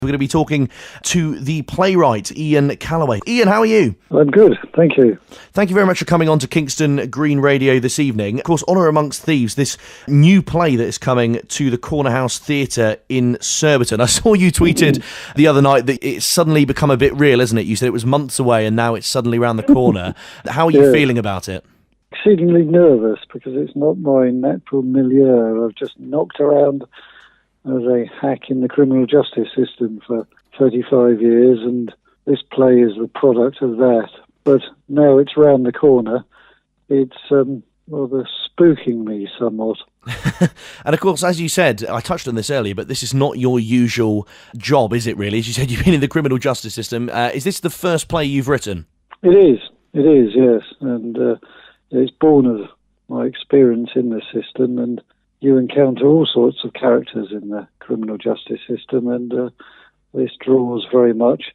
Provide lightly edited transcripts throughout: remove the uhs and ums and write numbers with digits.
We're going to be talking to the playwright, Ian Callaway. Ian, how are you? I'm good, thank you. Thank you very much for coming on to Kingston Green Radio this evening. Of course, Honour Amongst Thieves, this new play that is coming to the cornerHOUSE Theatre in Surbiton. I saw you tweeted the other night that it's suddenly become a bit real, isn't it? You said it was months away and now it's suddenly around the corner. How are you feeling about it? Exceedingly nervous because it's not my natural milieu. I've just knocked around as a hack in the criminal justice system for 35 years, and this play is the product of that. But now it's round the corner, it's rather spooking me somewhat. And of course, as you said, I touched on this earlier, but this is not your usual job, is it really? As you said, you've been in the criminal justice system. Is this the first play you've written? It is, yes. And it's born of my experience in the system, and you encounter all sorts of characters in the criminal justice system, and this draws very much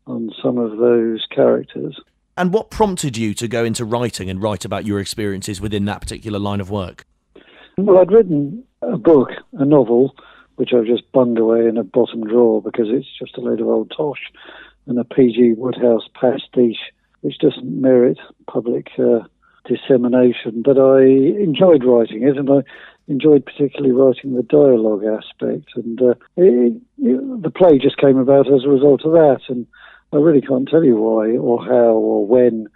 on some of those characters. And what prompted you to go into writing and write about your experiences within that particular line of work? Well, I'd written a book, a novel, which I've just bunged away in a bottom drawer because it's just a load of old tosh and a P.G. Wodehouse pastiche, which doesn't merit public dissemination. But I enjoyed writing it, and I enjoyed particularly writing the dialogue aspect, and the play just came about as a result of that, and I really can't tell you why or how or when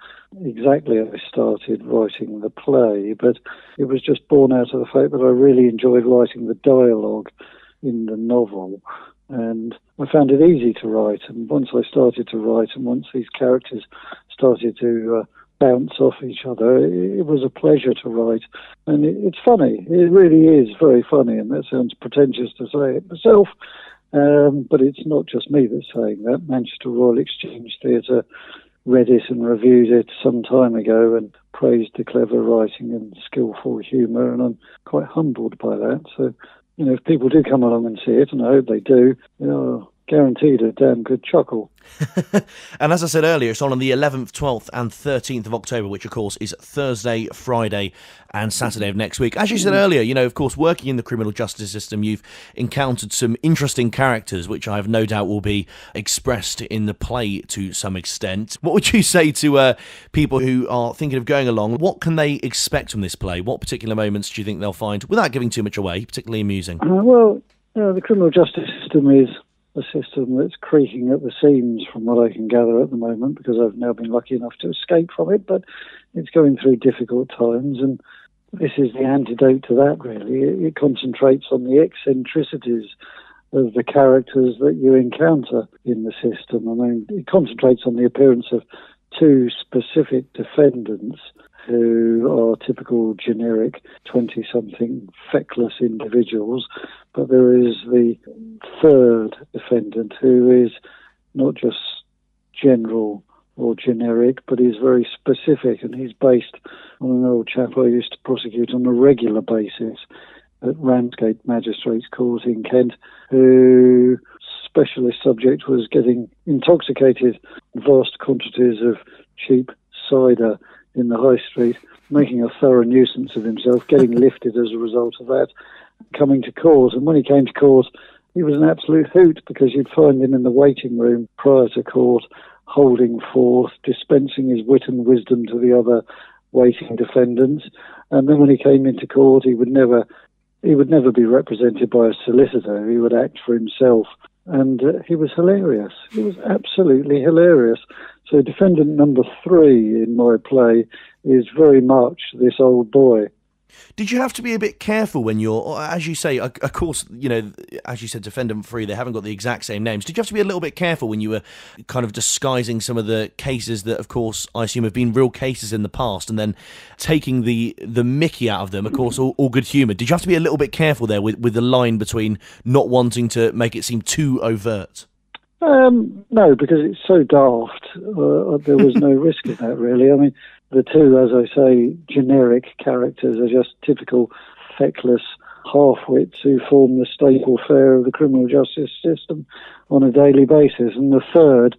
exactly I started writing the play, but it was just born out of the fact that I really enjoyed writing the dialogue in the novel, and I found it easy to write, and once I started to write and once these characters started to bounce off each other, it was a pleasure to write, and it's funny. It really is very funny, and that sounds pretentious to say it myself, but it's not just me that's saying that. Manchester Royal Exchange Theatre read it and reviewed it some time ago and praised the clever writing and skillful humour, and I'm quite humbled by that. So, if people do come along and see it, and I hope they do, guaranteed a damn good chuckle. And as I said earlier, it's on the 11th, 12th and 13th of October, which of course is Thursday, Friday and Saturday of next week. As you said earlier, of course, working in the criminal justice system, you've encountered some interesting characters, which I have no doubt will be expressed in the play to some extent. What would you say to people who are thinking of going along? What can they expect from this play? What particular moments do you think they'll find, without giving too much away, particularly amusing? The criminal justice system is a system that's creaking at the seams from what I can gather at the moment, because I've now been lucky enough to escape from it, but it's going through difficult times, and this is the antidote to that, really. It concentrates on the eccentricities of the characters that you encounter in the system. I mean, it concentrates on the appearance of two specific defendants who are typical generic 20-something feckless individuals, but there is the third defendant who is not just general or generic, but he's very specific, and he's based on an old chap I used to prosecute on a regular basis at Ramsgate Magistrates Court in Kent, whose specialist subject was getting intoxicated in vast quantities of cheap cider in the high street, making a thorough nuisance of himself, getting lifted as a result of that, coming to court. And when he came to court, he was an absolute hoot, because you'd find him in the waiting room prior to court, holding forth, dispensing his wit and wisdom to the other waiting defendants. And then when he came into court, he would never be represented by a solicitor. He would act for himself. And he was hilarious. He was absolutely hilarious. So defendant number 3 in my play is very much this old boy. Did you have to be a bit careful when you're, as you say, of course, as you said, defendant 3, they haven't got the exact same names. Did you have to be a little bit careful when you were kind of disguising some of the cases that, of course, I assume have been real cases in the past, and then taking the mickey out of them, of course, all good humour? Did you have to be a little bit careful there with the line between not wanting to make it seem too overt? No, because it's so daft. There was no risk in that, really. I mean, the two, as I say, generic characters are just typical feckless half-wits who form the staple fare of the criminal justice system on a daily basis. And the third,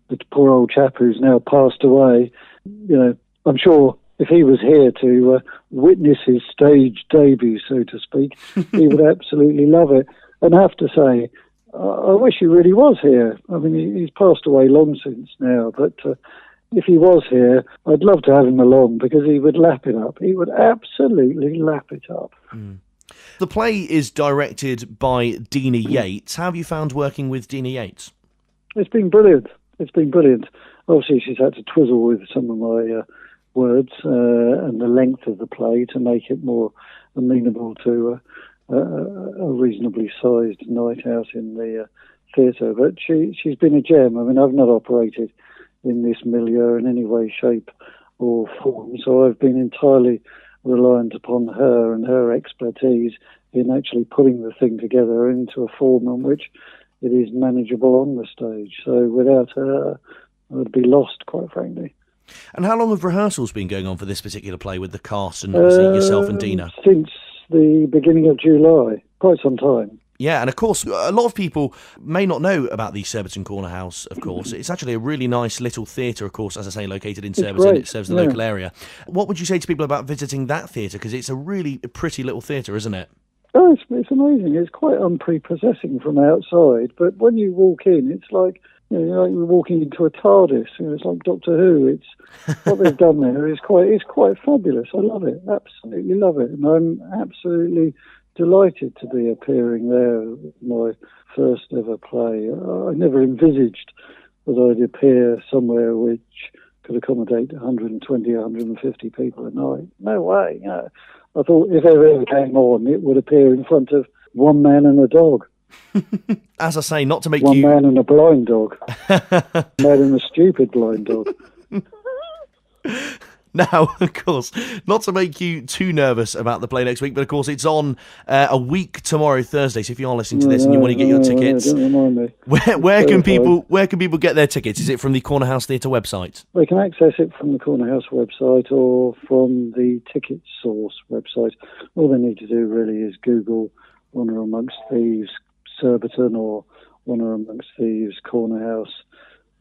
the poor old chap who's now passed away, I'm sure if he was here to witness his stage debut, so to speak, he would absolutely love it. And I have to say, I wish he really was here. I mean, he's passed away long since now, but if he was here, I'd love to have him along because he would lap it up. He would absolutely lap it up. Mm. The play is directed by Dina Yates. How have you found working with Dina Yates? It's been brilliant. It's been brilliant. Obviously, she's had to twizzle with some of my words and the length of the play to make it more amenable to a reasonably sized night out in the theatre. But she's been a gem. I mean, I've not operated in this milieu in any way, shape or form, so I've been entirely reliant upon her and her expertise in actually putting the thing together into a form on which it is manageable on the stage. So without her, I would be lost, quite frankly. And how long have rehearsals been going on for this particular play with the cast and obviously yourself and Dina? Since the beginning of July, quite some time. Yeah, and of course, a lot of people may not know about the Surbiton cornerHOUSE, of course. It's actually a really nice little theatre, of course, as I say, located in Surbiton. It serves the local area. What would you say to people about visiting that theatre? Because it's a really pretty little theatre, isn't it? Oh, it's amazing. It's quite unprepossessing from outside, but when you walk in, it's like, like you're walking into a TARDIS. It's like Doctor Who. It's what they've done there is quite fabulous. I love it, absolutely love it, and I'm absolutely delighted to be appearing there. My first ever play. I never envisaged that I'd appear somewhere which could accommodate 120, 150 people a night. No way. I thought if ever came on, it would appear in front of one man and a dog. As I say, not to make one man and a blind dog. Man and a stupid blind dog. Now, of course, not to make you too nervous about the play next week, but of course it's on a week tomorrow, Thursday. So if you are listening to this and you want to get your tickets, don't remind me. Where can people get their tickets? Is it from the cornerHOUSE Theatre website? They can access it from the cornerHOUSE website or from the Ticket Source website. All they need to do really is Google Honour Amongst Thieves Surbiton or Honour Amongst Thieves cornerHOUSE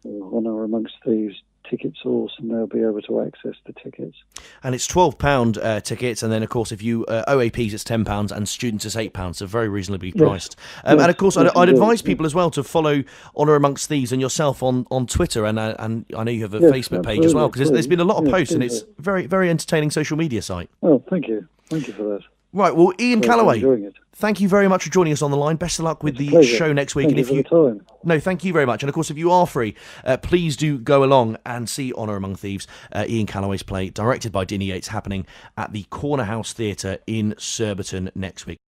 or Honour Amongst Thieves Ticket Source, and they'll be able to access the tickets. And it's £12 tickets, and then of course if you OAPs it's £10 and students it's £8, so very reasonably priced. And of course I'd advise people as well to follow Honour Amongst Thieves and yourself on Twitter, and I know you have a Facebook page as well, because there's been a lot of posts, and it's very, very entertaining social media site. Oh, thank you for that. Right, well, Ian Callaway, thank you very much for joining us on the line. Best of luck with the show next week. Thank you for the time. No, thank you very much. And of course, if you are free, please do go along and see Honour Among Thieves, Ian Callaway's play, directed by Dina Yates, happening at the cornerHOUSE Theatre in Surbiton next week.